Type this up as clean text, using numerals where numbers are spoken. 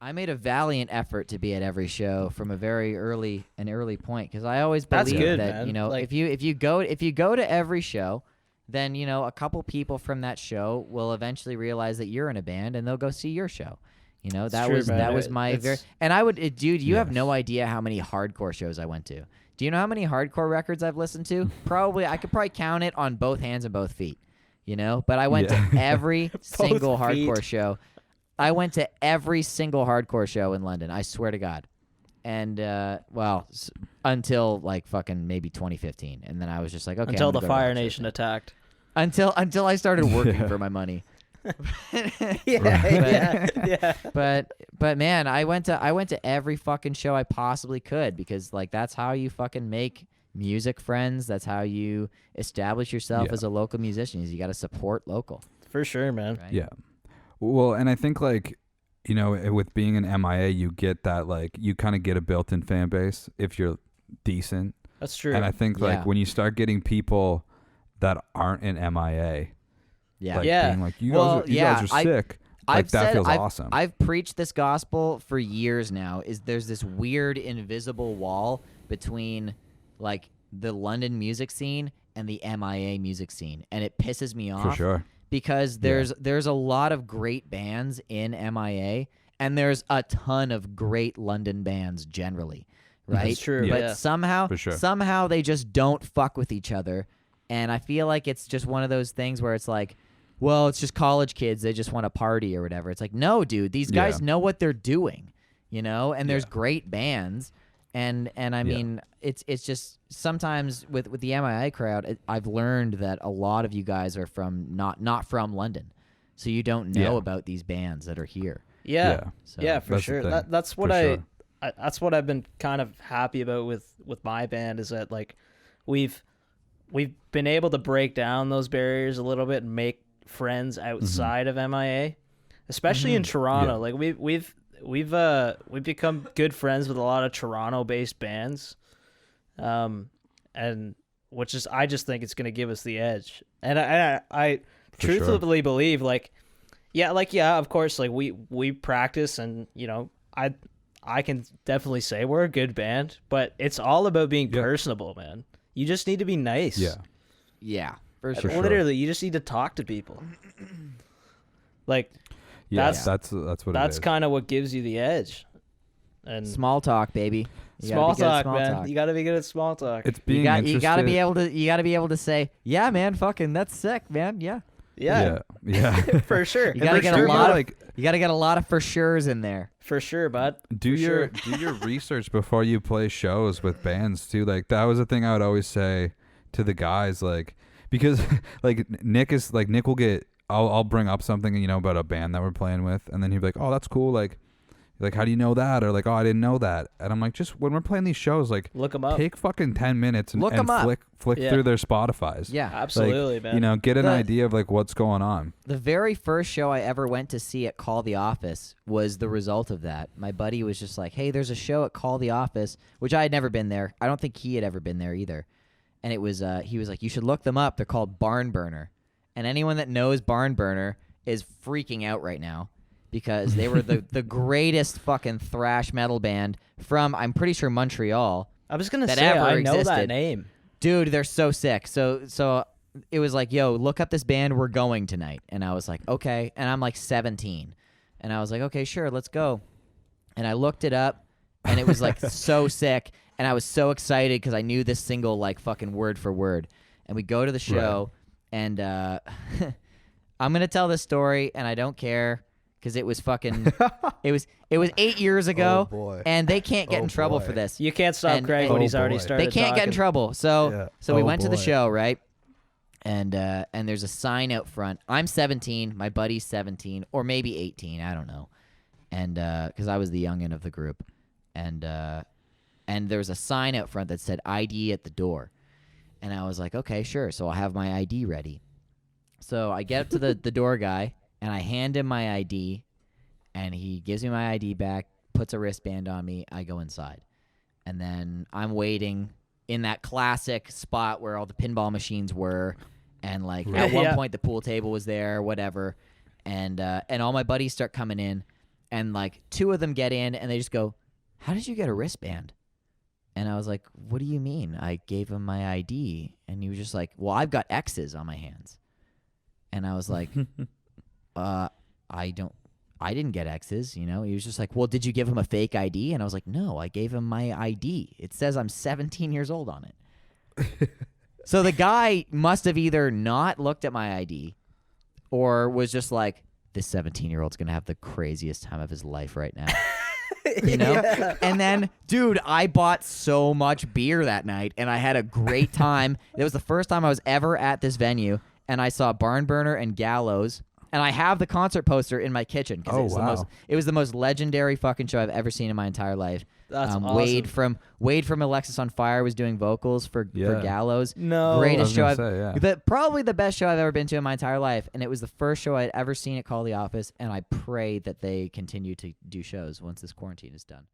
I made a valiant effort to be at every show from a very early point because I always believe good, that man. you know Like, if you go to every show, then you know a couple people from that show will eventually realize that you're in a band and they'll go see your show. You know that true, was man. that was my It's- very and I would dude you have Yes. no idea how many hardcore shows I went to. Do you know how many hardcore records I've listened to? I could probably count it on both hands and both feet. You know, but I went to every single hardcore show. I went to every single hardcore show in London. I swear to God. And until like fucking maybe 2015, and then I was just like, okay. until I'm the gonna go to Fire rock shows Nation now. attacked. Until I started working for my money. Yeah. But man, I went to every fucking show I possibly could because like that's how you fucking make music friends. That's how you establish yourself as a local musician. Is you got to support local. For sure, man. Right? Yeah. Well, and I think like, you know, with being an MIA, you get that like you kind of get a built-in fan base if you're decent. That's true. And I think like when you start getting people that aren't in MIA, Yeah. like Yeah. being like you Well, guys are sick. Like that feels awesome. I've preached this gospel for years now. Is there's this weird invisible wall between like the London music scene and the MIA music scene, and it pisses me off For sure. because there's a lot of great bands in MIA, and there's a ton of great London bands generally, right? That's true. But Yeah. For sure. somehow they just don't fuck with each other, and I feel like it's just one of those things where it's like, well, it's just college kids. They just want to party or whatever. It's like, no, dude, these guys know what they're doing, you know, and there's great bands. And I mean, it's just sometimes with the MIA crowd, I've learned that a lot of you guys are from not from London. So you don't know about these bands that are here. Yeah. So Yeah, for that's the sure. thing. That's what For sure. that's what I've been kind of happy about with my band is that like we've been able to break down those barriers a little bit and make friends outside of MIA, especially in Toronto. Yeah. Like we've become good friends with a lot of Toronto-based bands, and I just think it's going to give us the edge. And I For sure. truthfully believe of course, like we practice, and you know I can definitely say we're a good band, but it's all about being personable, man. You just need to be nice. Yeah, for sure. Literally, you just need to talk to people. Like, that's what that's it is. kind of what gives you the edge. And Small talk, baby. You gotta small be good at talk, small man. talk. You got to be good at small talk. It's being you interested. gotta be able to say, yeah, man, fucking that's sick, man. Yeah. yeah, for sure. You gotta For get sure, a lot of like you gotta get a lot of for sure's in there. For sure, bud. do For your sure. research before you play shows with bands too. Like that was the thing I would always say to the guys, like because like Nick will get I'll bring up something, you know, about a band that we're playing with, and then he'd be like, oh, that's cool, like how do you know that? Or like, oh, I didn't know that. And I'm like, just when we're playing these shows, like Look them up. take fucking 10 minutes and, Look 'em up. flick Yeah. through their Spotifys. Yeah. Absolutely, Like, man. you know, get an The- idea of like what's going on. The very first show I ever went to see at Call the Office was the result of that. My buddy was just like, hey, there's a show at Call the Office, which I had never been there. I don't think he had ever been there either. And it was he was like, you should look them up. They're called Barn Burner. And anyone that knows Barn Burner is freaking out right now because they were the greatest fucking thrash metal band from, I'm pretty sure, Montreal. I was gonna that say ever I know that existed. name. Dude, they're so sick. So it was like, yo, look up this band. We're going tonight. And I was like, okay. And I'm like 17. And I was like, okay, sure, let's go. And I looked it up, and it was like so sick. And I was so excited because I knew this single like fucking word for word. And we go to the show, and I'm gonna tell this story, and I don't care because it was fucking. it was 8 years ago, Oh, boy. and they can't get Oh, in trouble boy. for this. You can't stop And- Craig and- when he's Oh, already boy. started. They can't get in talking. trouble. So Yeah. so we Oh, went to the boy. show, right? And there's a sign out front. I'm 17, my buddy's 17, or maybe 18, I don't know. And because I was the youngin' of the group, and there was a sign out front that said ID at the door, and I was like, okay, sure. So I'll have my ID ready. So I get up to the door guy, and I hand him my ID, and he gives me my ID back, puts a wristband on me. I go inside, and then I'm waiting in that classic spot where all the pinball machines were, and like at one Yeah. point the pool table was there, whatever, and all my buddies start coming in, And like 2 of them get in and they just go, "How did you get a wristband?" And I was like, "What do you mean?" I gave him my ID. And he was just like, "Well, I've got X's on my hands." And I was like, I didn't get X's, you know? He was just like, "Well, did you give him a fake ID?" And I was like, "No, I gave him my ID. It says I'm 17 years old on it." So the guy must have either not looked at my ID or was just like, "This 17-year-old's going to have the craziest time of his life right now." You know? Yeah. And then, dude, I bought so much beer that night and I had a great time. It was the first time I was ever at this venue, and I saw Barnburner and Gallows. And I have the concert poster in my kitchen because it was the most legendary fucking show I've ever seen in my entire life. That's awesome. Wade from Alexis on Fire was doing vocals for Gallows. No. Greatest show probably the best show I've ever been to in my entire life. And it was the first show I'd ever seen at Call the Office. And I pray that they continue to do shows once this quarantine is done.